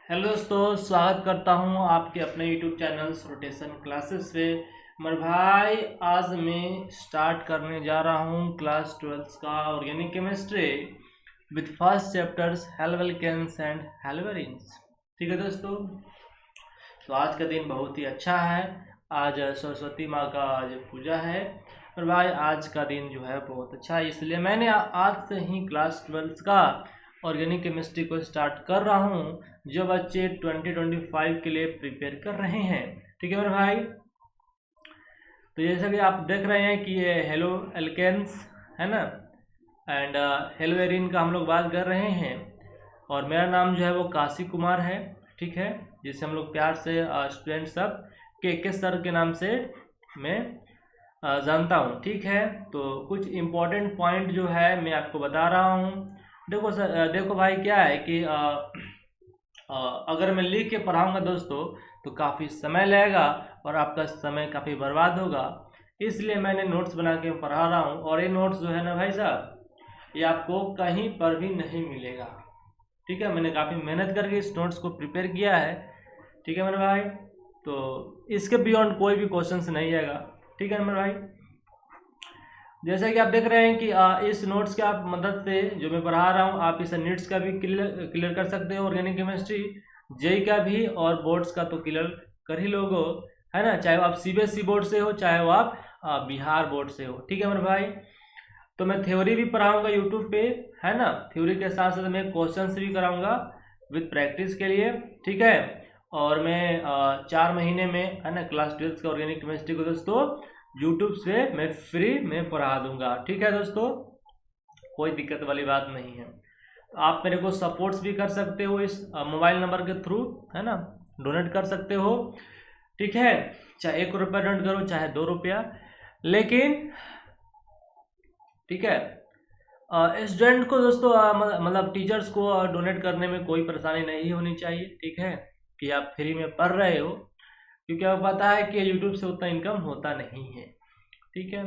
Hello दोस्तों, स्वागत करता हूं आपके अपने यूट्यूब चैनल रोटेशन क्लासेस पे। मेरे भाई, आज मैं स्टार्ट करने जा रहा हूं क्लास 12 का organic chemistry with first chapters haloalkanes and haloarenes. ठीक है दोस्तों, तो आज का दिन बहुत ही अच्छा है। आज सरस्वती माँ का आज पूजा है और भाई आज का दिन जो है बहुत अच्छा है, इसलिए मैंने आज से ही क्लास 12 का ऑर्गेनिक केमिस्ट्री को स्टार्ट कर रहा हूँ, जो बच्चे 2025 के लिए प्रिपेयर कर रहे हैं। ठीक है मेरे भाई, तो जैसा कि आप देख रहे हैं कि ये हेलो एल्केन्स है ना, एंड हेलोवेरिन का हम लोग बात कर रहे हैं। और मेरा नाम जो है वो काशी कुमार है, ठीक है, जिसे हम लोग प्यार से स्टूडेंट सब के सर के नाम से मैं जानता हूँ। ठीक है, तो कुछ इम्पोर्टेंट पॉइंट जो है मैं आपको बता रहा हूँ। देखो सर, देखो भाई, क्या है कि अगर मैं लिख के पढ़ाऊँगा दोस्तों तो काफ़ी समय लगेगा और आपका समय काफ़ी बर्बाद होगा, इसलिए मैंने नोट्स बना के पढ़ा रहा हूँ। और ये नोट्स जो है ना भाई साहब, ये आपको कहीं पर भी नहीं मिलेगा। ठीक है, मैंने काफ़ी मेहनत करके इस नोट्स को प्रिपेयर किया है। ठीक है मेरे भाई, तो इसके बियॉन्ड कोई भी क्वेश्चन नहीं आएगा। ठीक है मेरे भाई, जैसा कि आप देख रहे हैं कि इस नोट्स के आप मदद से जो मैं पढ़ा रहा हूँ, आप इस नीट्स का भी क्लियर कर सकते हो, ऑर्गेनिक केमिस्ट्री जेई का भी, और बोर्ड्स का तो क्लियर कर ही लोगो, है ना, चाहे वो आप सीबीएसई बोर्ड से हो, चाहे वो आप बिहार बोर्ड से हो। ठीक है मेरे भाई, तो मैं थ्योरी भी पढ़ाऊँगा यूट्यूब पे, है ना, थ्योरी के साथ साथ मैं क्वेश्चन भी कराऊँगा विद प्रैक्टिस के लिए। ठीक है, और मैं 4 महीने में, है ना, क्लास 12 का ऑर्गेनिक केमिस्ट्री को दोस्तों यूट्यूब से मैं फ्री में पढ़ा दूंगा। ठीक है दोस्तों, कोई दिक्कत वाली बात नहीं है। तो आप मेरे को सपोर्ट्स भी कर सकते हो इस मोबाइल नंबर के थ्रू, है ना, डोनेट कर सकते हो। ठीक है, चाहे 1 रुपया डोनेट करो, चाहे 2 रुपया, लेकिन ठीक है, स्टूडेंट को दोस्तों मतलब टीचर्स को डोनेट करने में कोई परेशानी नहीं होनी चाहिए। ठीक है, कि आप फ्री में पढ़ रहे हो, क्योंकि आपको पता है कि यूट्यूब से उतना इनकम होता नहीं है। ठीक है,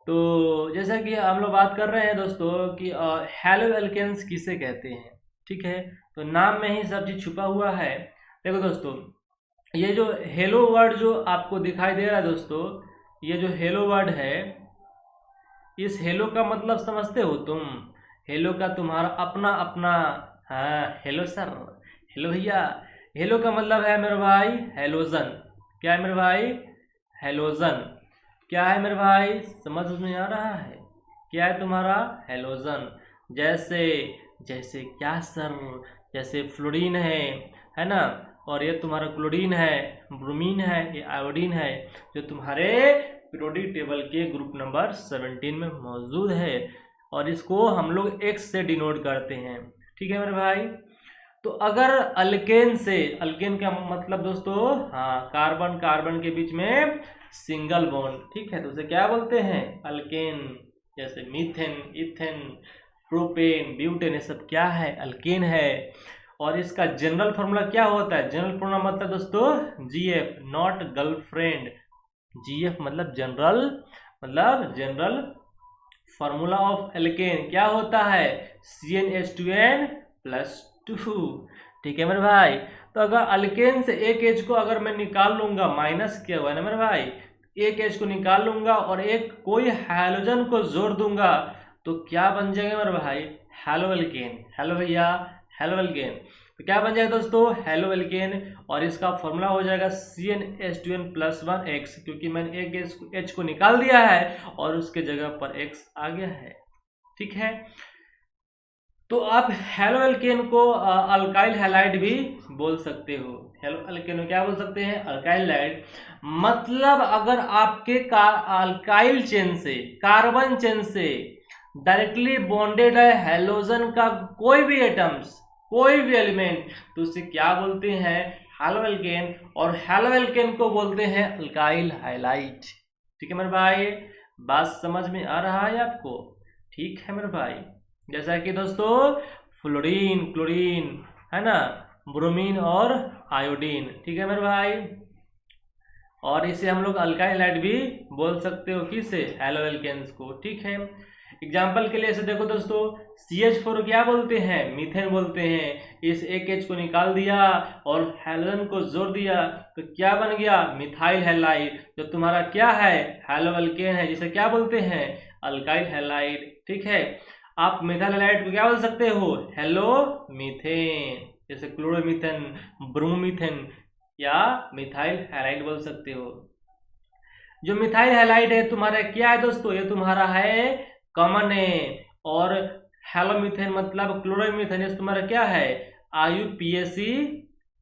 तो जैसा कि हम लोग बात कर रहे हैं दोस्तों कि हेलो एल्केन्स किसे कहते हैं। ठीक है, तो नाम में ही सब चीज़ छुपा हुआ है। देखो दोस्तों, ये जो हेलो वर्ड जो आपको दिखाई दे रहा है दोस्तों, ये जो हेलो वर्ड है, इस हेलो का मतलब समझते हो तुम? हेलो का तुम्हारा अपना अपना, हाँ, हेलो सर, हेलो भैया। हेलो का मतलब है मेरे भाई हेलोजन। क्या है मेरे भाई? हेलोजन। क्या है मेरे भाई? समझ में आ रहा है? क्या है तुम्हारा? हेलोजन। जैसे जैसे क्या सर? जैसे फ्लोरीन है ना, और ये तुम्हारा क्लोरीन है, ब्रोमीन है, ये आयोडीन है, जो तुम्हारे पीरियोडिक टेबल के ग्रुप नंबर 17 में मौजूद है, और इसको हम लोग एक्स से डिनोट करते हैं। ठीक है मेरे भाई, तो अगर अल्केन से, अल्केन का मतलब दोस्तों, हाँ, कार्बन कार्बन के बीच में सिंगल बॉन्ड, ठीक है, तो उसे क्या बोलते हैं? अल्केन। जैसे मीथेन, इथेन, प्रोपेन, ब्यूटेन, ये सब क्या है? अल्केन है। और इसका जनरल फॉर्मूला क्या होता है? जनरल फॉर्मूला मतलब दोस्तों जीएफ, नॉट गर्लफ्रेंड। जीएफ मतलब जनरल फॉर्मूला ऑफ एल्केन क्या होता है? CnH2n + 2। ठीक है मेरे भाई, तो अगर अल्केन से एक एच को अगर मैं निकाल लूंगा, माइनस किया हुआ है ना मेरे भाई, एक एच को निकाल लूंगा और एक कोई हाइड्रोजन को जोड़ दूंगा, तो क्या बन जाएगा मेरे भाई? Halo alkane. हेलो भैया, हेलो एल्केन। तो क्या बन जाएगा दोस्तों? Halo alkane. और इसका फॉर्मूला हो जाएगा CnH2n + 1x, क्योंकि मैंने एक एच को निकाल दिया है और उसके जगह पर x आ गया है। ठीक है, तो आप हेलो एल्केन को अल्काइल हैलाइड भी बोल सकते हो। हेलो एल्केन को क्या बोल सकते हैं? Alkyl halide. मतलब अगर आपके अल्काइल चेन से, कार्बन चेन से डायरेक्टली बॉन्डेड है हेलोजन का कोई भी एटम्स, कोई भी एलिमेंट, तो उसे क्या बोलते हैं? Halo alkane. और हेलो एल्केन को बोलते हैं अल्काइल हैलाइड। ठीक है मेरे भाई, बात समझ में आ रहा है आपको? ठीक है मेरे भाई, जैसा कि दोस्तों फ्लोरीन, क्लोरीन, है ना, ब्रोमीन और आयोडीन। ठीक है मेरे भाई, और इसे हम लोग अल्काइल हैलाइड भी बोल सकते हो, किसे? हेलो एल्केन्स को। ठीक है, एग्जाम्पल के लिए ऐसे देखो दोस्तों, CH4 क्या बोलते हैं, मीथेन बोलते हैं। इस एक H को निकाल दिया और हैलोजन को जोड़ दिया तो क्या बन गया, मिथाइल हैलाइड, जो तुम्हारा क्या है, हैलो अल्केन है, जिसे क्या बोलते हैं, अल्काइल हैलाइड। ठीक है, आप मिथाइल हैलाइड को क्या बोल सकते हो, हेलो मीथेन, जैसे क्लोरोमीथेन, ब्रोमीथेन या मिथाइल हैलाइड बोल सकते हो। जो मिथाइल हैलाइड है तुम्हारा क्या है दोस्तों, ये तुम्हारा है कॉमन नेम, और हेलोमीथेन मतलब क्लोरोमीथेन, ये तुम्हारा क्या है, IUPAC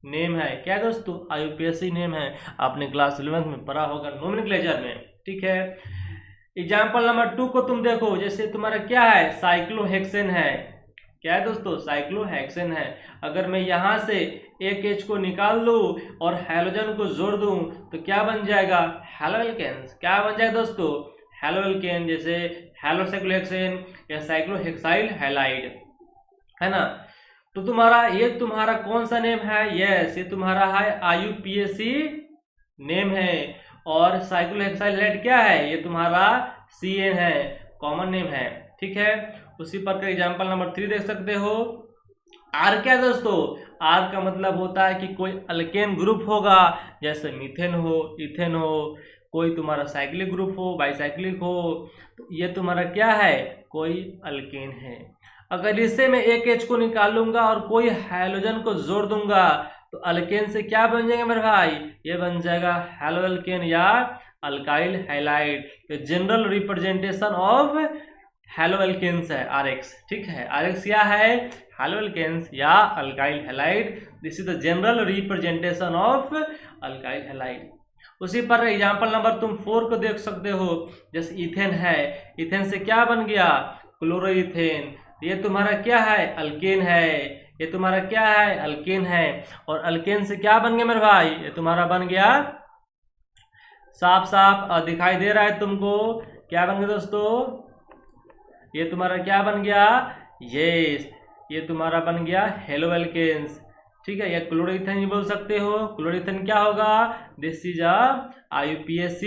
नेम है। क्या है दोस्तों, IUPAC नेम है, आपने क्लास 11 में पढ़ा होगा नोमेनक्लेचर में। ठीक है, एग्जाम्पल नंबर 2 को तुम देखो, जैसे तुम्हारा क्या है, साइक्लोहेक्सेन है। क्या है दोस्तों, साइक्लोहेक्सेन है। अगर मैं यहाँ से एक H को निकाल दूं और हैलोजन को जोड़ दूं तो क्या बन जाएगा, हैलोएल्केन्स। क्या बन जाएगा दोस्तों, हैलोएल्केन, जैसे हैलोसाइक्लोहेक्सेन या साइक्लोहेक्साइल हैलाइड, है ना। तो तुम्हारा कौन सा नेम है, यस ये तुम्हारा है IUPAC नेम है, और साइक्लोहेक्साइल हैलाइड क्या है, ये तुम्हारा CN है, कॉमन नेम है। ठीक है, उसी पर एग्जाम्पल नंबर 3 देख सकते हो। आर क्या दोस्तों, आर का मतलब होता है कि कोई अल्केन ग्रुप होगा, जैसे मीथेन हो, इथेन हो, कोई तुम्हारा साइक्लिक ग्रुप हो, बाईसाइक्लिक हो, तो ये तुम्हारा क्या है, कोई अल्केन है। अगर इससे मैं एक H को निकालूंगा और कोई हाइड्रोजन को जोड़ दूंगा तो अल्केन से क्या बन जाएगा मेरे भाई, ये बन जाएगा हैलोअल्केन या अल्काइल हैलाइड। तो जनरल रिप्रेजेंटेशन ऑफ हैलोअल्केन्स है RX। ठीक है, RX क्या है, हैलोअल्केन्स या alkyl halide. This is the general representation of alkyl halide. उसी पर एग्जाम्पल नंबर तुम 4 को देख सकते हो, जैसे इथेन है, इथेन से क्या बन गया, क्लोरोइथेन। ये तुम्हारा क्या है, अल्केन है, ये तुम्हारा क्या है, अल्केन है। और अल्केन से क्या बन गया मेरे भाई, ये तुम्हारा बन गया, साफ साफ दिखाई दे रहा है तुमको, क्या बन गया दोस्तों, ये तुम्हारा क्या बन गया, ये तुम्हारा बन गया हेलोअल्केन्स। ठीक है, या क्लोरोइथेन भी बोल सकते हो। क्लोरोइथेन क्या होगा, दिस इज IUPAC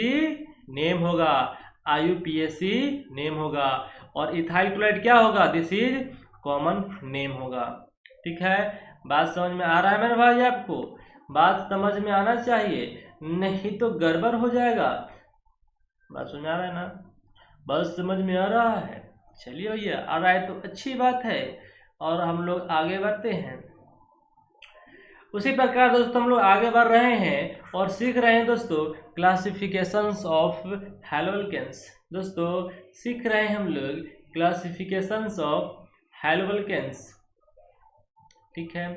नेम होगा, IUPAC नेम होगा। और इथाइल क्लोराइड क्या होगा, दिस इज कॉमन नेम होगा। ठीक है, बात समझ में आ रहा है मेरे भाई, आपको बात समझ में आना चाहिए, नहीं तो गड़बड़ हो जाएगा। बात समझ में आ रहा है ना, बस समझ में आ रहा है, चलिए भैया आ रहा है तो अच्छी बात है, और हम लोग आगे बढ़ते हैं। उसी प्रकार दोस्तों हम लोग आगे बढ़ रहे हैं और सीख रहे हैं दोस्तों क्लासिफिकेशंस ऑफ हैलोअल्केन्स। दोस्तों सीख रहे हैं हम लोग क्लासिफिकेशंस ऑफ हैलोअल्केन्स। ठीक है,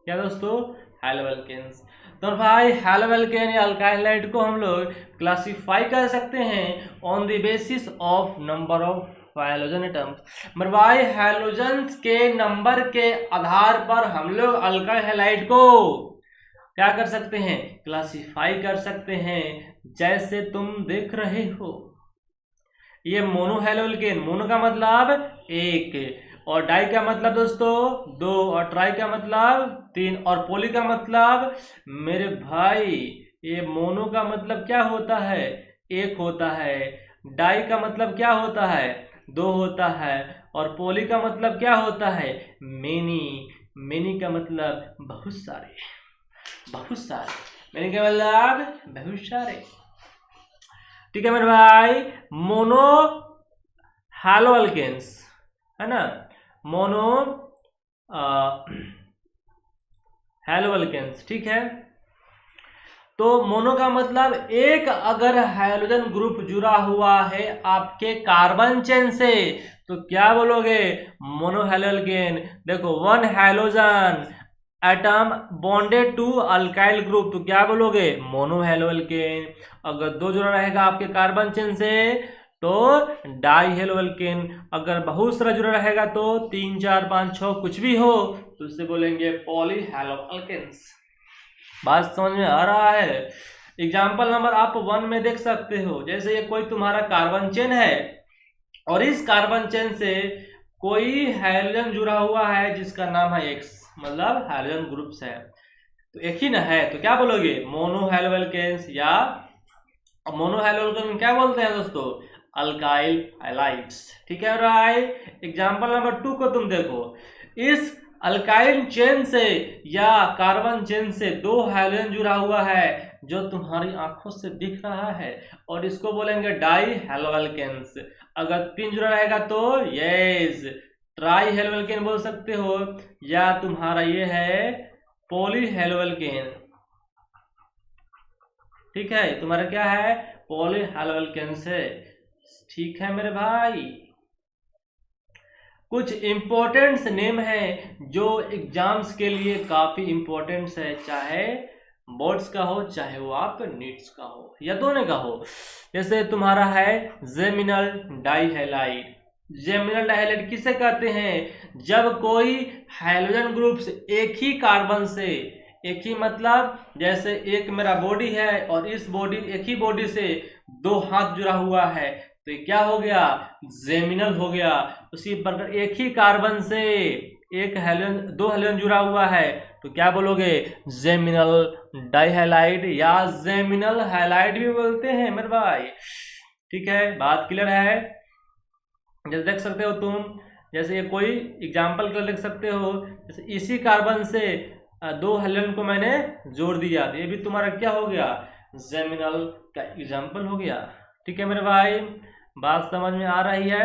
क्या दोस्तों, हैलोअल्केन्स। तो भाई हैलोअल्केन या अल्काइल हैलाइड को हम लोग क्लासिफाई कर सकते हैं on the basis of number of halogen atoms. मतलब भाई हैलोजन्स के नंबर के आधार पर हम लोग अल्काइल हैलाइड को क्या कर सकते हैं, क्लासिफाई कर सकते हैं। जैसे तुम देख रहे हो ये मोनो हैलोअल्केन, मोनो का मतलब एक, और डाई का मतलब दोस्तों 2, और ट्राई का मतलब 3, और पोली का मतलब मेरे भाई ये मोनो का मतलब क्या होता है, 1 होता है, डाई का मतलब क्या होता है, 2 होता है, और पोली का मतलब क्या होता है, मेनी। मेनी का मतलब बहुत सारे, बहुत सारे, मेनी का मतलब बहुत सारे। ठीक है मेरे भाई, मोनो हैलोअल्केन्स है ना, मोनो हैलोअल्केन्स। ठीक है, तो मोनो का मतलब एक अगर हाइड्रोजन ग्रुप जुड़ा हुआ है आपके कार्बन चेन से तो क्या बोलोगे, मोनो हैलोअल्केन। देखो 1 hydrogen atom bonded to alkyl group तो क्या बोलोगे, मोनो हैलोअल्केन। अगर 2 जुड़ा रहेगा आपके कार्बन चेन से तो डाई हैलोअल्केन। अगर बहुत सारा जुड़ा रहेगा तो 3, 4, 5, 6 कुछ भी हो तो उससे बोलेंगे पॉली हैलोअल्केन्स। बात समझ में आ रहा है। एग्जाम्पल नंबर आप 1 में देख सकते हो, जैसे ये कोई तुम्हारा कार्बन चेन है और इस कार्बन चेन से कोई हाइड्रोजन जुड़ा हुआ है जिसका नाम है X, मतलब हाइड्रोजन ग्रुप्स है, तो एक ही ना है, तो क्या बोलोगे, मोनो हैलोअल्केन्स। या मोनो हैलोअल्केन क्या बोलते हैं दोस्तों, अल्काइल हैलाइड्स। ठीक है भाई। एग्जाम्पल नंबर 2 को तुम देखो। इस अल्काइल चेन से या कार्बन चेन से 2 हाइड्रोजन जुड़ा हुआ है जो तुम्हारी आंखों से दिख रहा है, और इसको बोलेंगे डाई हेलोअल्केन्स। अगर 3 जुड़ा रहेगा तो यस ट्राई हेलोअल्केन बोल सकते हो, या तुम्हारा ये है पॉली हेलोअल्केन। ठीक है, तुम्हारा क्या है, पॉली हेलोअल्केन्स है। ठीक है मेरे भाई। कुछ इम्पोर्टेंट्स नेम है जो एग्जाम्स के लिए काफी इम्पोर्टेंट्स है, चाहे बोर्ड्स का हो चाहे वो आपका नीट्स का हो या दोनों का हो। जैसे तुम्हारा है जेमिनल डाइहैलाइड। जेमिनल डाइहैलाइड किसे कहते हैं, जब कोई हाइड्रोजन ग्रुप से एक ही कार्बन से, एक ही मतलब जैसे एक मेरा बॉडी है और इस बॉडी एक ही बॉडी से 2 हाथ जुड़ा हुआ है तो ये क्या हो गया, जेमिनल हो गया। उसी प्रकार एक ही कार्बन से एक हाइड्रोजन 2 हाइड्रोजन जुड़ा हुआ है तो क्या बोलोगे, जेमिनल डाइहैलाइड या जेमिनल हैलाइड भी बोलते हैं मेरे भाई। ठीक है, बात क्लियर है। जैसे देख सकते हो तुम, जैसे ये कोई एग्जाम्पल कर देख सकते हो, जैसे इसी कार्बन से 2 हाइड्रोजन को मैंने जोड़ दिया तो ये भी तुम्हारा क्या हो गया, जेमिनल का एग्जाम्पल हो गया। ठीक है मेरे भाई, बात समझ में आ रही है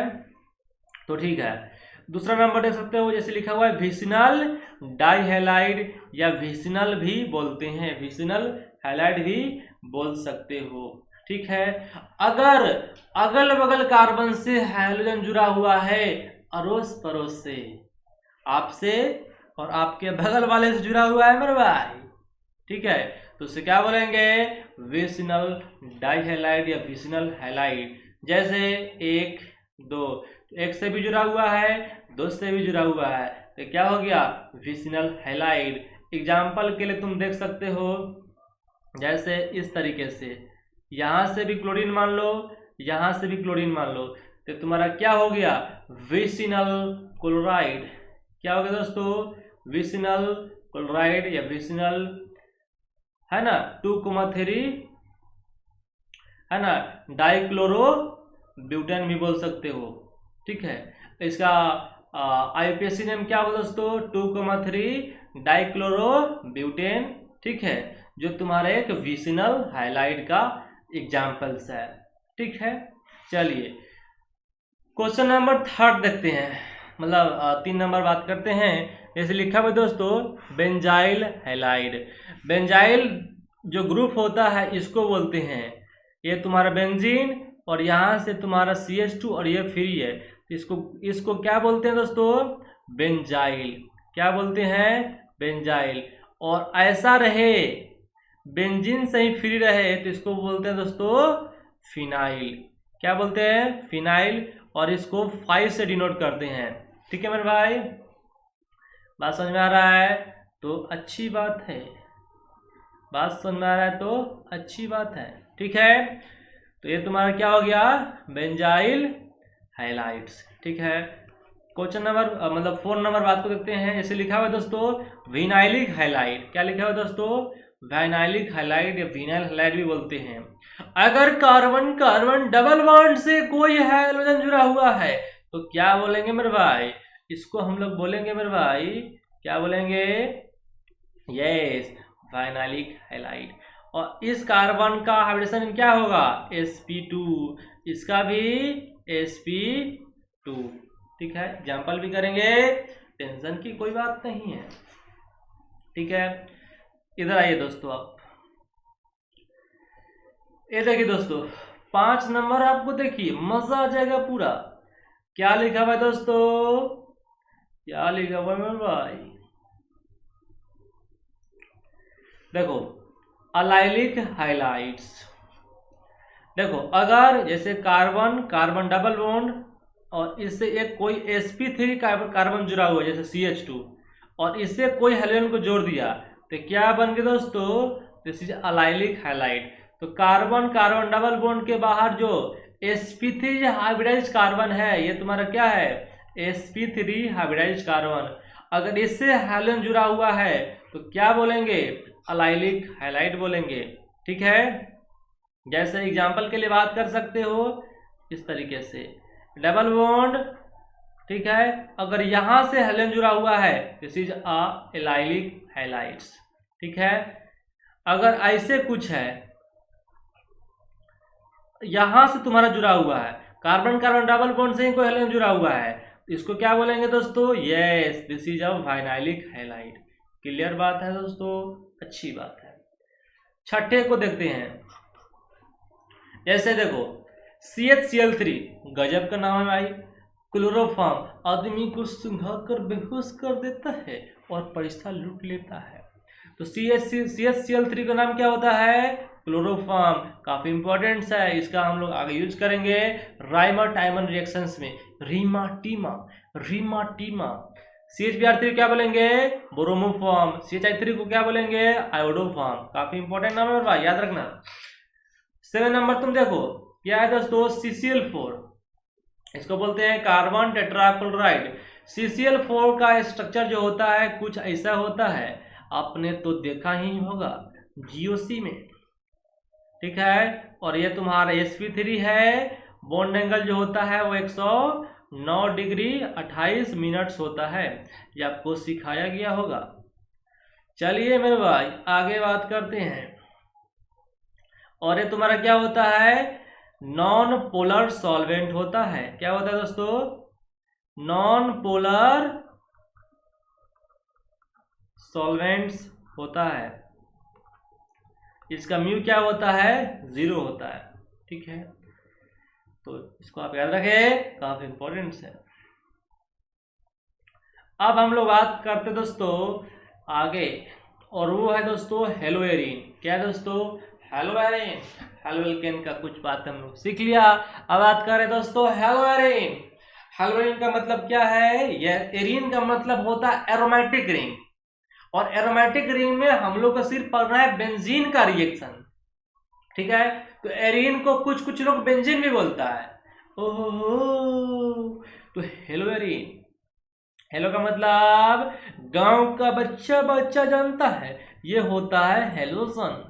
तो ठीक है। दूसरा नंबर देख सकते हो, जैसे लिखा हुआ है विसिनल डाइहैलाइड या विसिनल भी बोलते हैं, विसिनल हैलाइड भी बोल सकते हो। ठीक है, अगर अगल बगल कार्बन से हाइड्रोजन जुड़ा हुआ है अड़ोस पड़ोस से, आपसे और आपके बगल वाले से जुड़ा हुआ है मेरे भाई, ठीक है, तो उसे क्या बोलेंगे, विसिनल डाइहैलाइड या विसिनल हैलाइड। जैसे 1 2, एक से भी जुड़ा हुआ है 2 से भी जुड़ा हुआ है तो क्या हो गया, विसिनल हैलाइड। एग्जाम्पल के लिए तुम देख सकते हो, जैसे इस तरीके से यहाँ से भी क्लोरीन मान लो, यहाँ से भी क्लोरीन मान लो तो तुम्हारा क्या हो गया, विसिनल क्लोराइड। क्या हो गया दोस्तों, विसिनल क्लोराइड या विसिनल, है ना, 2,3 है ना, डाइक्लोरो ब्यूटेन भी बोल सकते हो। ठीक है, इसका आईयूपीएसी नेम क्या होगा दोस्तों, 2,3 डाइक्लोरो ब्यूटेन। ठीक है, जो तुम्हारे एक विसिनल हैलाइड का एग्जाम्पल्स है। ठीक है, चलिए क्वेश्चन नंबर 3 देखते हैं, मतलब 3 नंबर बात करते हैं। जैसे लिखा हुआ दोस्तों बेंजाइल हैलाइड। बेंजाइल जो ग्रुप होता है इसको बोलते हैं, ये तुम्हारा बेंजीन और यहाँ से तुम्हारा CH2 और ये फ्री है तो इसको क्या बोलते हैं दोस्तों, बेंजाइल। क्या बोलते हैं, बेंजाइल। और ऐसा रहे बेंजीन से ही फ्री रहे तो इसको बोलते हैं दोस्तों फिनाइल। क्या बोलते हैं, फिनाइल। और इसको 5 से डिनोट करते हैं। ठीक है मेरे भाई, बात समझ में आ रहा है तो अच्छी बात है, बात समझ में आ रहा है तो अच्छी बात है। ठीक है, तो ये तुम्हारा क्या हो गया, बेंजाइल हैलाइड्स। ठीक है, क्वेश्चन नंबर मतलब 4 नंबर बात को देखते हैं। जैसे लिखा हुआ है दोस्तों विनाइलिक हैलाइड। क्या लिखा हुआ है दोस्तों, विनाइलिक हैलाइड या विनाइल हैलाइड भी बोलते हैं। अगर कार्बन कार्बन डबल बॉन्ड से कोई हाइड्रोजन जुड़ा हुआ है तो क्या बोलेंगे मेरे भाई, इसको हम लोग बोलेंगे मेरे भाई, क्या बोलेंगे, यस विनाइलिक हैलाइड। और इस कार्बन का हाइब्रिडेशन क्या होगा, sp2, इसका भी sp2। ठीक है, एग्जाम्पल भी करेंगे, टेंशन की कोई बात नहीं है। ठीक है, इधर आइए दोस्तों, आप ये देखिए दोस्तों 5 नंबर आपको देखिए मजा आ जाएगा पूरा। क्या लिखा हुआ है दोस्तों, क्या लिखा हुआ है भाई, देखो अलाइलिक हाइलाइट्स। देखो अगर जैसे कार्बन कार्बन डबल बॉन्ड और इससे एक कोई sp3 कार्बन जुड़ा हुआ है जैसे CH2 और इससे कोई हाइड्रोजन को जोड़ दिया तो क्या बन गया दोस्तों, दिस इज अलाइलिक हाइलाइड। तो कार्बन कार्बन डबल बॉन्ड के बाहर जो sp3 हाइब्रिडाइज्ड कार्बन है ये तुम्हारा क्या है, sp3 हाइब्रिडाइज्ड कार्बन। अगर इससे हाइड्रोजन जुड़ा हुआ है तो क्या बोलेंगे, अलाइलिक हैलाइड बोलेंगे। ठीक है, जैसे एग्जाम्पल के लिए बात कर सकते हो, इस तरीके से डबल बॉन्ड, ठीक है। अगर यहां से हेलोजन जुड़ा हुआ है, this is a allylic halides, ठीक है। अगर ऐसे कुछ है, यहां से तुम्हारा जुड़ा हुआ है, कार्बन कार्बन डबल बॉन्ड से ही कोई हेलोजन जुड़ा हुआ है, इसको क्या बोलेंगे दोस्तों? Yes, this is a vinylic halide. Clear बात है दोस्तों, अच्छी बात है। छठे को देखते हैं। जैसे देखो CHCl3, गजब का नाम है भाई। क्लोरोफॉर्म आदमी को सुंघा कर बेहोश कर देता है और पैसा लूट लेता है। तो CHCl3 का नाम क्या होता है? क्लोरोफॉर्म। काफी इंपॉर्टेंट है, इसका हम लोग आगे यूज करेंगे राइमर टाइमन रिएक्शंस में। रीमाटीमा, रीमाटीमा। CHBr3 क्या बोलेंगे? ब्रोमोफॉर्म। CHI3 को क्या बोलेंगे? आयोडोफॉर्म। काफी इंपॉर्टेंट नाम है भाई, याद रखना। 7 नंबर तुम देखो क्या है दोस्तों? CCl4, इसको बोलते हैं कार्बन टेट्राक्लोराइड। CCl4 का स्ट्रक्चर जो होता है कुछ ऐसा होता है, आपने तो देखा ही होगा GOC में, ठीक है। और ये तुम्हारा sp3 है। बॉन्ड एंगल जो होता है वो 109 डिग्री 28 मिनट्स होता है, ये आपको सिखाया गया होगा। चलिए मेरे भाई आगे बात करते हैं। और ये तुम्हारा क्या होता है? नॉन पोलर सॉल्वेंट होता है। क्या होता है दोस्तों? नॉन पोलर सॉल्वेंट्स होता है। इसका म्यू क्या होता है? 0 होता है, ठीक है। तो इसको आप याद रखें, काफी इंपॉर्टेंट है। अब हम लोग बात करते दोस्तों आगे, और वो है दोस्तों हेलोएरिन। क्या है दोस्तों? हेलोएरिन। हेलोएल्केन का कुछ बात हम लोग सीख लिया। अब बात करें दोस्तों हेलोएरिन। हेलोएरिन का मतलब क्या है? यह एरिन का मतलब होता है एरोमेटिक रिंग, और एरोमेटिक रिंग में हम लोग का सिर्फ पढ़ रहा है बेंजीन का रिएक्शन, ठीक है। तो एरिन को कुछ कुछ लोग बेंजीन भी बोलता है। ओहो, तो हेलोएरिन, हेलो का मतलब गांव का बच्चा बच्चा जानता है, ये होता है हेलोजन।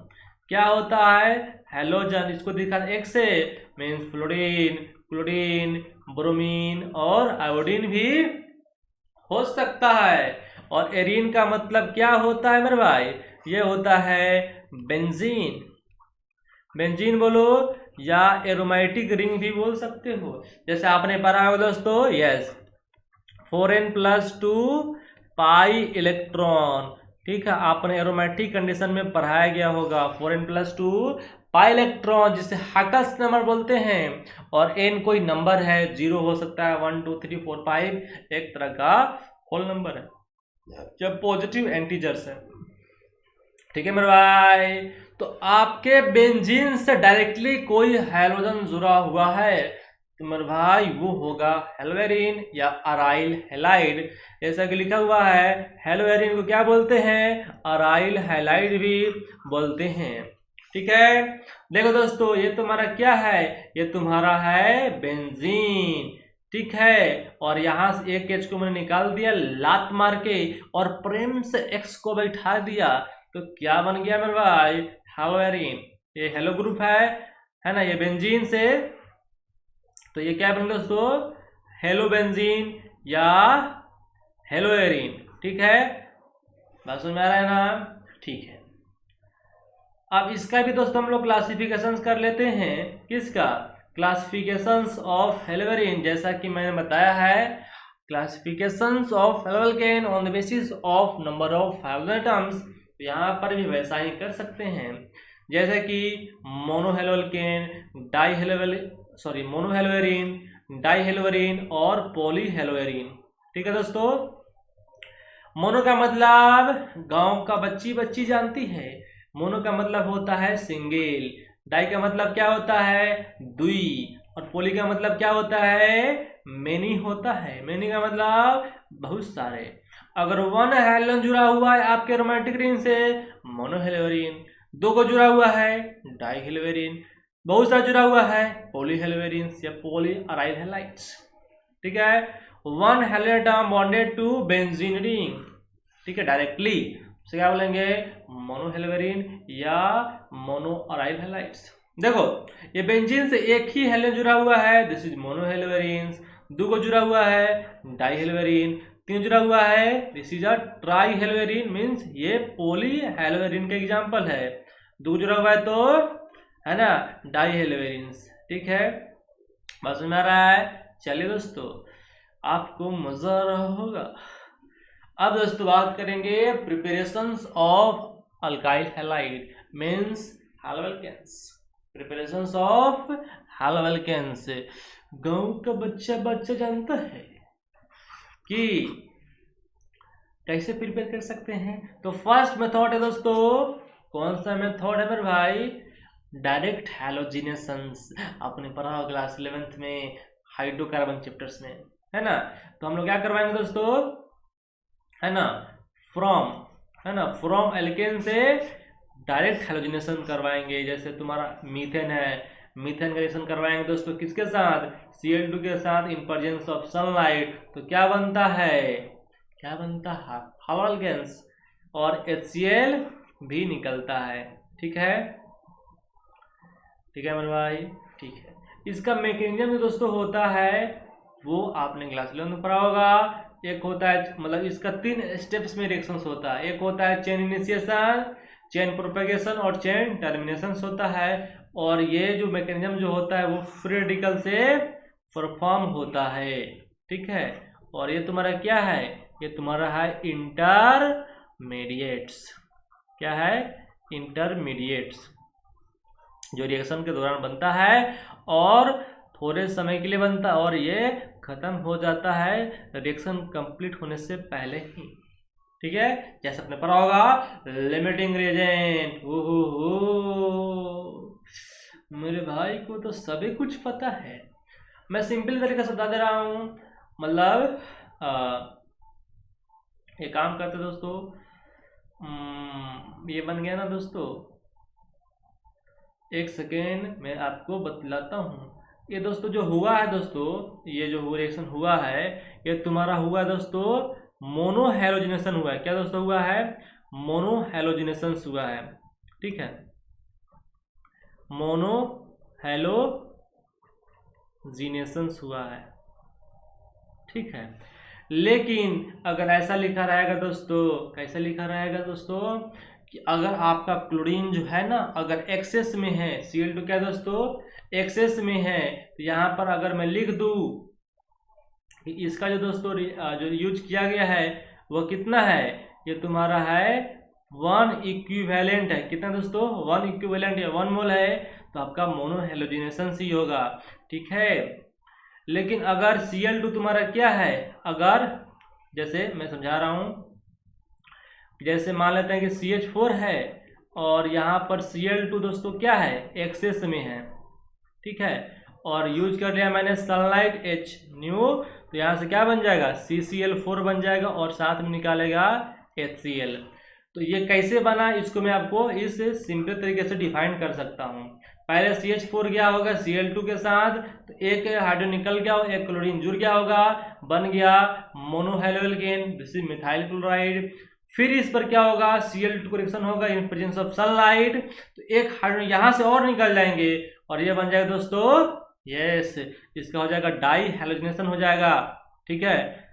क्या होता है? हेलोजन। इसको दिखा एक से मीन्स फ्लोरीन, क्लोरीन, ब्रोमीन और आयोडीन भी हो सकता है। और एरीन का मतलब क्या होता है मेरे भाई? ये होता है बेंजीन। बेंजीन बोलो या एरोमेटिक रिंग भी बोल सकते हो। जैसे आपने पढ़ा होगा दोस्तों, यस, 4n+2 पाई इलेक्ट्रॉन, ठीक है। आपने एरोमेटिक कंडीशन में पढ़ाया गया होगा 4n+2 पाई इलेक्ट्रॉन, जिसे हाकस नंबर बोलते हैं। और n कोई नंबर है, 0 हो सकता है, 1 2 3 4 5, एक तरह का होल नंबर है जब पॉजिटिव एंटीजर्स है, ठीक है मेरे भाई। तो आपके बेंजीन से डायरेक्टली कोई हैलोजन जुड़ा हुआ है तो मेरे भाई वो होगा हेलोएरिन या अराइल हैलाइड। जैसा कि लिखा हुआ है, हेलोएरिन को क्या बोलते हैं? अराइल हैलाइड भी बोलते हैं, ठीक है। देखो दोस्तों, ये तुम्हारा क्या है? ये तुम्हारा है बेंजीन, ठीक है। और यहां से एक H को मैंने निकाल दिया लात मार के, और प्रेम से X को बैठा दिया, तो क्या बन गया मेरे भाई? हेलोएरिन। ये हेलो ग्रुप है ना, ये बेंजीन से, तो ये क्या बन गया दोस्तों? हेलो बेंजीन या हेलोएरिन, ठीक है। बात समझ में आ रहा है ना? ठीक है। अब इसका भी दोस्तों हम लोग क्लासिफिकेशंस कर लेते हैं। किसका? Classifications of haloarene. जैसा कि मैंने बताया है, classifications of haloalkane on the basis of number of hydrogen atoms. तो यहाँ पर भी वैसा ही कर सकते हैं, जैसे कि मोनोहेलोएल्केन, मोनोहेलोएरिन, डाइहेलोएरिन और पॉलीहेलोएरिन, ठीक है दोस्तों। मोनो का मतलब गांव का बच्ची बच्ची जानती है। मोनो का मतलब होता है सिंगल। डाई का मतलब क्या होता है? दुई। और पोली का मतलब क्या होता है? मेनी होता है। मेनी का मतलब बहुत सारे। अगर 1 हेलोजन जुड़ा हुआ है आपके रोमांटिक रिंग से, मोनोहेलोएरिन। 2 को जुड़ा हुआ है, डाइहेलोएरिन। बहुत सारा जुड़ा हुआ है, पॉलीहेलोएरिन्स या पॉली अराइल हैलाइड्स, ठीक है। 1 halogen atom bonded to benzene ring, ठीक है, डायरेक्टली, क्या बोलेंगे? मोनोहेलोएरिन या मोनो अराइल हैलाइड्स, देखो ये बेंजीन से एक ही हेलोजन जुड़ा हुआ है, दिस इज मोनोहेलोवेरिन। दो को जुड़ा हुआ है डाइहेलोवेरिन। तीन जुड़ा हुआ है, दिस इज अ ट्राईहेलोवेरिन, मीन्स ये पॉलीहेलोवेरिन का एग्जाम्पल है। दो जुड़ा हुआ है तो है ना डाइहेलोवेरिन। ठीक है, बात समझ में आ रहा है? चलिए दोस्तों, आपको मजा आ रहा होगा। अब दोस्तों बात करेंगे preparations of alkyl halide means haloalkanes. Preparations of haloalkanes गांव का बच्चा जानता है कि कैसे प्रिपेयर कर सकते हैं। तो फर्स्ट मेथड है दोस्तों, कौन सा मेथड है मेरे भाई? डायरेक्ट हैलोजिनेशंस। आपने पढ़ा होगा क्लास 11th में हाइड्रोकार्बन चैप्टर्स में, है ना। तो हम लोग क्या करवाएंगे दोस्तों, है ना, फ्रॉम एल्केन से डायरेक्ट हैलोजिनेशन करवाएंगे। जैसे तुम्हारा मीथेन है, मीथेन का रिएक्शन करवाएंगे दोस्तों किसके साथ? Cl2 के साथ इन प्रेजेंस ऑफ सनलाइट। तो क्या बनता है हैलोअल्केन्स और HCl भी निकलता है। ठीक है मेरे भाई, ठीक है। इसका मैकेनिज्म दोस्तों होता है वो आपने क्लास 11 में पढ़ा होगा। एक होता है, मतलब इसका 3 स्टेप्स में रिएक्शंस होता है। एक होता है चेन इनिशिएशन, चेन प्रोपेगेशन और चेन टर्मिनेशन होता है। और ये जो मैकेनिज्म जो होता है वो फ्री रेडिकल से परफॉर्म होता है। ठीक है, और ये तुम्हारा क्या है? ये तुम्हारा है इंटरमीडिएट्स। क्या है? इंटरमीडिएट्स, जो रिएक्शन के दौरान बनता है और थोड़े समय के लिए बनता है और ये खत्म हो जाता है रिएक्शन कंप्लीट होने से पहले ही। ठीक है, जैसे आपने पढ़ा होगा लिमिटिंग रिएजेंट। मेरे भाई को तो सभी कुछ पता है। मैं सिंपल तरीके से बता दे रहा हूँ। मतलब ये काम करते दोस्तों, ये बन गया ना दोस्तों, एक सेकेंड मैं आपको बतलाता हूँ। ये दोस्तों जो हुआ है दोस्तों, ये जो रिएक्शन हुआ है ये तुम्हारा हुआ दोस्तों मोनोहेलोजिनेशन हुआ है। क्या दोस्तों हुआ है? मोनोहेलोजिनेशन हुआ है। ठीक है, मोनोहेलोजिनेशन हुआ है। ठीक है, लेकिन अगर ऐसा लिखा रहेगा दोस्तों, कैसा लिखा रहेगा दोस्तों कि अगर आपका क्लोरीन जो है ना अगर एक्सेस में है, Cl2 क्या दोस्तों एक्सेस में है, तो यहाँ पर अगर मैं लिख दूं कि इसका जो दोस्तों जो यूज किया गया है वो कितना है? ये तुम्हारा है 1 इक्विवेलेंट है। कितना दोस्तों? 1 इक्विवेलेंट है, 1 मोल है, तो आपका मोनोहेलोजिनेशन ही होगा। ठीक है, लेकिन अगर Cl2 तुम्हारा क्या है, अगर जैसे मैं समझा रहा हूँ, जैसे मान लेते हैं कि CH4 है और यहाँ पर Cl2 दोस्तों क्या है? एक्सेस में है। ठीक है, और यूज कर लिया मैंने सनलाइट H न्यू, तो यहाँ से क्या बन जाएगा? CCl4 बन जाएगा और साथ में निकालेगा HCl। तो ये कैसे बना, इसको मैं आपको इस सिंपल तरीके से डिफाइन कर सकता हूँ। पहले CH4 गया होगा Cl2 के साथ, तो एक हाइड्रोजन निकल गया और एक क्लोरीन जुड़ गया होगा, बन गया मोनोहेलोअल्केन, दिस इज मिथाइल क्लोराइड। फिर इस पर क्या होगा? Cl2 को रिएक्शन होगा इन प्रेजेंस ऑफ सनलाइट, तो एक हाइड्रोजन यहाँ से और निकल जाएंगे और ये बन जाएगा दोस्तों, यस, इसका हो जाएगा डाई हैलोजिनेशन हो जाएगा। ठीक है,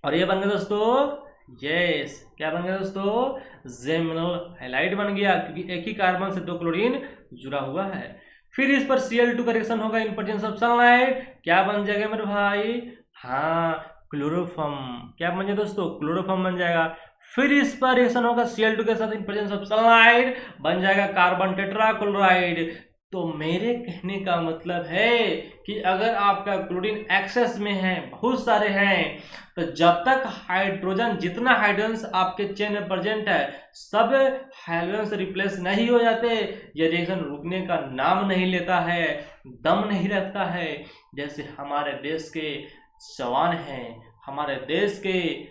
और ये बन गया दोस्तों, यस, क्या बन गया दोस्तों? जेमिनल हैलाइड बन गया, क्योंकि एक ही कार्बन से 2 क्लोरीन जुड़ा हुआ है। फिर इस पर Cl2 का रिएक्शन होगा इन प्रेजेंस ऑफ सनलाइट, क्या बन जाएगा मेरे भाई? हाँ, क्लोरोफॉर्म। क्या बन जाएगा दोस्तों? क्लोरोफॉर्म बन जाएगा। फिर इस पर रिएक्शन होगा Cl2 के साथ इन प्रेजेंस ऑफ सनलाइट, बन जाएगा कार्बन टेट्राक्लोराइड। तो मेरे कहने का मतलब है कि अगर आपका क्लोरीन एक्सेस में है, बहुत सारे हैं, तो जब तक हाइड्रोजन, जितना हाइड्रोजन आपके चेन में प्रेजेंट है, सब हाइड्रोजन से रिप्लेस नहीं हो जाते, ये रिएक्शन रुकने का नाम नहीं लेता है, दम नहीं रहता है। जैसे हमारे देश के जवान हैं, हमारे देश के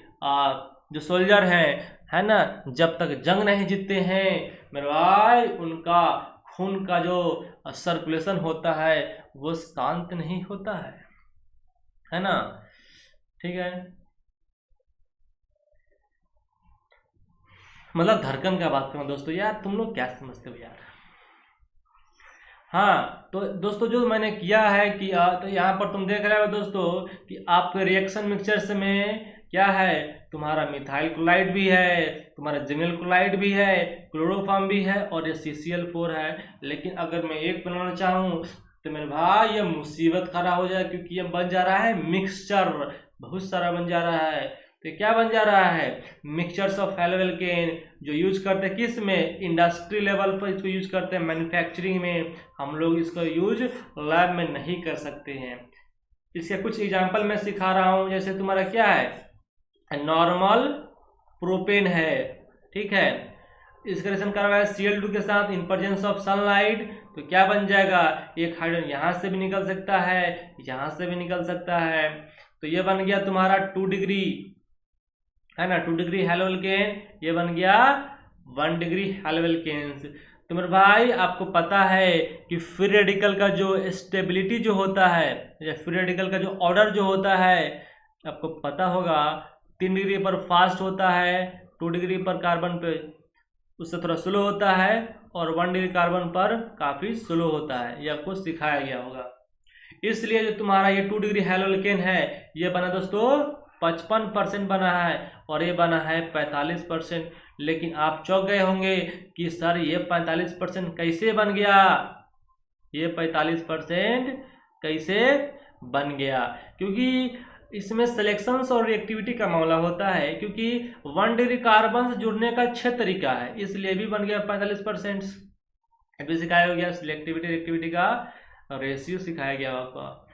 जो सोल्जर हैं, है ना, जब तक जंग नहीं जीतते हैं मेरे भाई, उनका खून का जो सर्कुलेशन होता है वो शांत नहीं होता है ना। ठीक है, मतलब धड़कन का बात करूं दोस्तों, यार तुम लोग क्या समझते हो यार? हाँ, तो दोस्तों जो मैंने किया है कि तो यहाँ पर तुम देख रहे हो दोस्तों कि आपके रिएक्शन मिक्सचर्स में क्या है, तुम्हारा मिथाइल क्लोराइड भी है, तुम्हारा जिंगल क्लोराइड भी है, क्लोरोफॉर्म भी है और ये CCl4 है। लेकिन अगर मैं एक बनाना चाहूँ तो मेरे भाई ये मुसीबत खड़ा हो जाए, क्योंकि ये बन जा रहा है मिक्सचर, बहुत सारा बन जा रहा है। तो क्या बन जा रहा है, मिक्सचर्स ऑफ हेलोएल्केन, जो यूज करते हैं किस में, इंडस्ट्री लेवल पर इसको यूज करते हैं, मैन्युफैक्चरिंग में। हम लोग इसका यूज लैब में नहीं कर सकते हैं। इसके कुछ एग्जांपल मैं सिखा रहा हूँ। जैसे तुम्हारा क्या है, नॉर्मल प्रोपेन है, ठीक है, इसका रिएक्शन कर रहा है Cl2 के साथ इन प्रेजेंस ऑफ सनलाइट, तो क्या बन जाएगा, एक हाइड्रोजन यहाँ से भी निकल सकता है, यहाँ से भी निकल सकता है। तो ये बन गया तुम्हारा 2 डिग्री, है ना, 2 डिग्री हेलोएल्केन, ये बन गया 1 डिग्री हेलोएल्केन्स। तो मेरे भाई आपको पता है कि फ्री रेडिकल का जो स्टेबिलिटी जो होता है, या फ्री रेडिकल का जो ऑर्डर जो होता है, आपको पता होगा 3 डिग्री पर फास्ट होता है, 2 डिग्री पर कार्बन पे उससे थोड़ा स्लो होता है, और 1 डिग्री कार्बन पर काफ़ी स्लो होता है। ये आपको सिखाया गया होगा। इसलिए जो तुम्हारा ये 2 डिग्री हेलोएल्केन है, ये बना दोस्तों 55% बना है, और ये बना है 45%। लेकिन आप चौंक गए होंगे कि सर ये 45% कैसे बन गया, ये 45% कैसे बन गया, क्योंकि इसमें सिलेक्शंस और रिएक्टिविटी का मामला होता है। क्योंकि 1 डिग्री कार्बन से जुड़ने का 6 तरीका है, इसलिए भी बन गया 45%। अभी सिखाया गया सिलेक्टिविटी रिएक्टिविटी का रेशियो सिखाया गया आपका।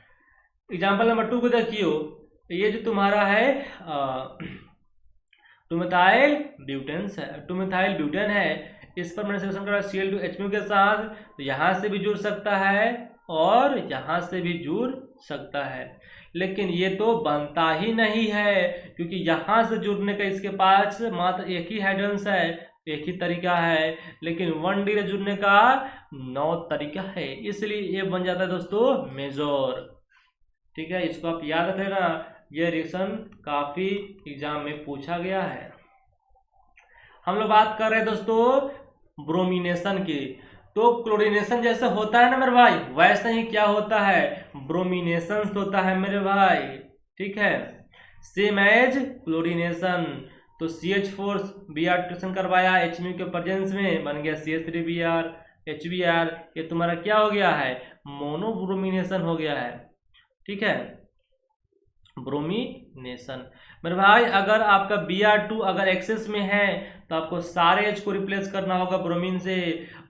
एग्जाम्पल नंबर 2 को देखियो, ये जो तुम्हारा है टूमेथाइल ब्यूटेन है, इस पर मैंने सिलेक्शन करा Cl2H के साथ, तो यहाँ से भी जुड़ सकता है और यहाँ से भी जुड़ सकता है। लेकिन ये तो बनता ही नहीं है, क्योंकि यहाँ से जुड़ने का इसके पास मात्र एक ही हाइड्रोजन है, एक ही तरीका है। लेकिन 1 डिग्री जुड़ने का 9 तरीका है, इसलिए ये बन जाता है दोस्तों मेजर। ठीक है, इसको आप याद रख लेना, ये रिएक्शन काफी एग्जाम में पूछा गया है। हम लोग बात कर रहे हैं दोस्तों ब्रोमिनेशन की। तो क्लोरीनेशन जैसे होता है ना मेरे भाई, वैसे ही क्या होता है, ब्रोमिनेशन होता है मेरे भाई। ठीक है, सेम एज क्लोरीनेशन। तो CH4 Br रिएक्शन करवाया HMU के प्रेजेंस में, बन गया CH3Br HBr, ये तुम्हारा क्या हो गया है, मोनोब्रोमिनेशन हो गया है। ठीक है, ब्रोमिनेशन। मेरे भाई अगर आपका Br2 अगर एक्सेस में है तो आपको सारे H को रिप्लेस करना होगा ब्रोमीन से।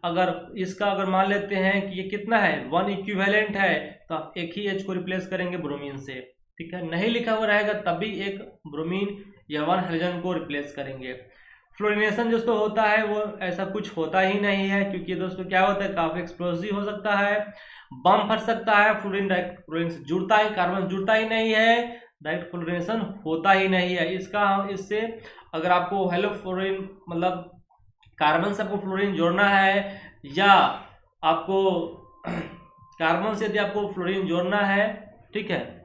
अगर इसका अगर मान लेते हैं कि ये कितना है, 1 इक्विवेलेंट है, तो आप एक ही H को रिप्लेस करेंगे ब्रोमीन से। ठीक है, नहीं लिखा हुआ रहेगा तब भी एक ब्रोमीन या 1 हाइड्रोजन को रिप्लेस करेंगे। फ्लोरिनेशन दोस्तों होता है वो ऐसा कुछ होता ही नहीं है, क्योंकि दोस्तों क्या होता है, काफी एक्सप्लोसिव हो सकता है, बम फट सकता है, फ्लोरीन डायरेक्ट फ्लोरीन से जुड़ता ही, कार्बन जुड़ता ही नहीं है, डायरेक्ट फ्लोरिनेशन होता ही नहीं है। इससे अगर आपको हेलो फ्लोरीन मतलब कार्बन से आपको फ्लोरीन जोड़ना है, या आपको कार्बन से यदि आपको फ्लोरीन जोड़ना है, ठीक है,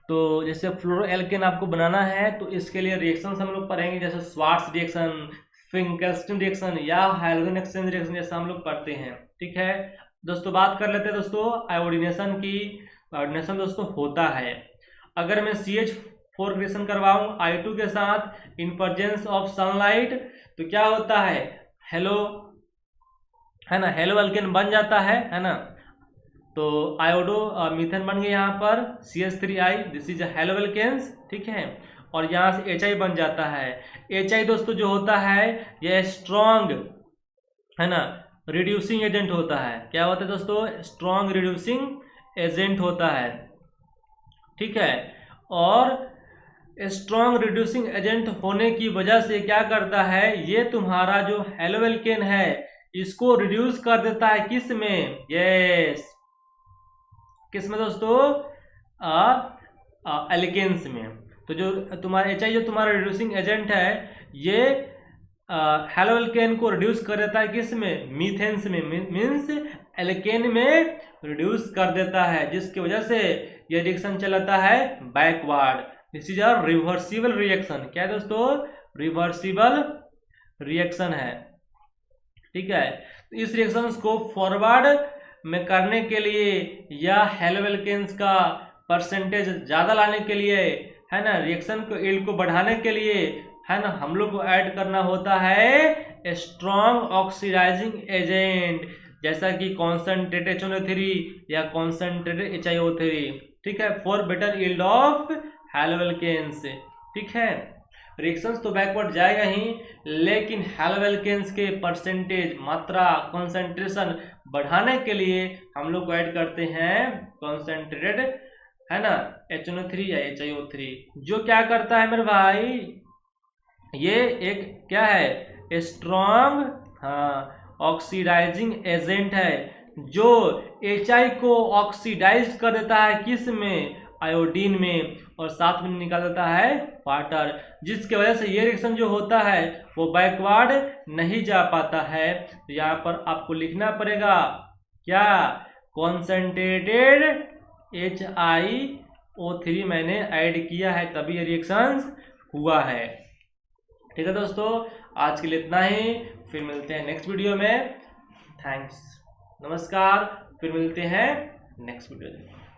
तो जैसे फ्लोरोएल्केन आपको बनाना है, तो इसके लिए रिएक्शंस हम लोग पढ़ेंगे, जैसे स्वार्ट्स रिएक्शन, फिंकल्स्टन रिएक्शन या हाइड्रोजन एक्सचेंज रिएक्शन, जैसा हम लोग पढ़ते हैं। ठीक है दोस्तों, बात कर लेते हैं दोस्तों आयोडीनेशन की। आयोडीनेशन दोस्तों होता है, अगर मैं CH4 रिएक्शन करवाऊं I2 के साथ इन प्रेजेंस ऑफ सनलाइट, तो क्या होता है, हेलो, है ना, हेलो एल्केन बन जाता है ना। तो आयोडो मीथेन बन गया यहाँ पर CH3I, this is halo alkanes. ठीक है, और यहाँ से HI बन जाता है। HI दोस्तों जो होता है ये स्ट्रॉन्ग, है ना, रिड्यूसिंग एजेंट होता है। क्या होता है दोस्तों, स्ट्रॉन्ग रिड्यूसिंग एजेंट होता है। ठीक है, और स्ट्रॉन्ग रिड्यूसिंग एजेंट होने की वजह से क्या करता है, ये तुम्हारा जो हेलोएल्केन है इसको रिड्यूस कर देता है, किस में, यस, किस में दोस्तों, एल्केन्स में। तो जो तुम्हारा HI जो तुम्हारा रिड्यूसिंग एजेंट है, ये हेलोएल्केन को रिड्यूस कर देता है, किस में, मीथेन्स में, मीन्स एल्केन में रिड्यूस कर देता है, जिसकी वजह से ये रिएक्शन चलाता है backward. This is a reversible reaction. क्या है दोस्तों, रिवर्सिबल रिएक्शन है। ठीक है, तो इस रिएक्शंस को फॉरवर्ड में करने के लिए या हेलोएल्केन्स का परसेंटेज ज़्यादा लाने के लिए, है ना, रिएक्शन को यील्ड को बढ़ाने के लिए, है ना, हम लोग को ऐड करना होता है स्ट्रॉन्ग ऑक्सीडाइजिंग एजेंट, जैसा कि कॉन्सेंट्रेटेड HNO3 या कॉन्सेंट्रेटेड HiO3, ठीक है, for better yield of haloalkanes. ठीक है, रिएक्शंस तो बैकवर्ड जाएगा ही, लेकिन हेलोएल्केन्स के परसेंटेज, मात्रा, कॉन्सेंट्रेशन बढ़ाने के लिए हम लोग को ऐड करते हैं कॉन्सेंट्रेटेड, है ना, HNO3 या HiO3, जो क्या करता है मेरे भाई, ये एक क्या है, स्ट्रॉन्ग, हाँ, ऑक्सीडाइजिंग एजेंट है, जो HI को ऑक्सीडाइज कर देता है, किस में, आयोडीन में, और साथ में निकाल देता है वाटर, जिसकी वजह से ये रिएक्शन जो होता है वो बैकवर्ड नहीं जा पाता है। तो यहाँ पर आपको लिखना पड़ेगा क्या, कॉन्सेंट्रेटेड HiO3 मैंने ऐड किया है, तभी ये रिएक्शंस हुआ है। ठीक है दोस्तों, आज के लिए इतना ही, फिर मिलते हैं नेक्स्ट वीडियो में। थैंक्स, नमस्कार, फिर मिलते हैं नेक्स्ट वीडियो में।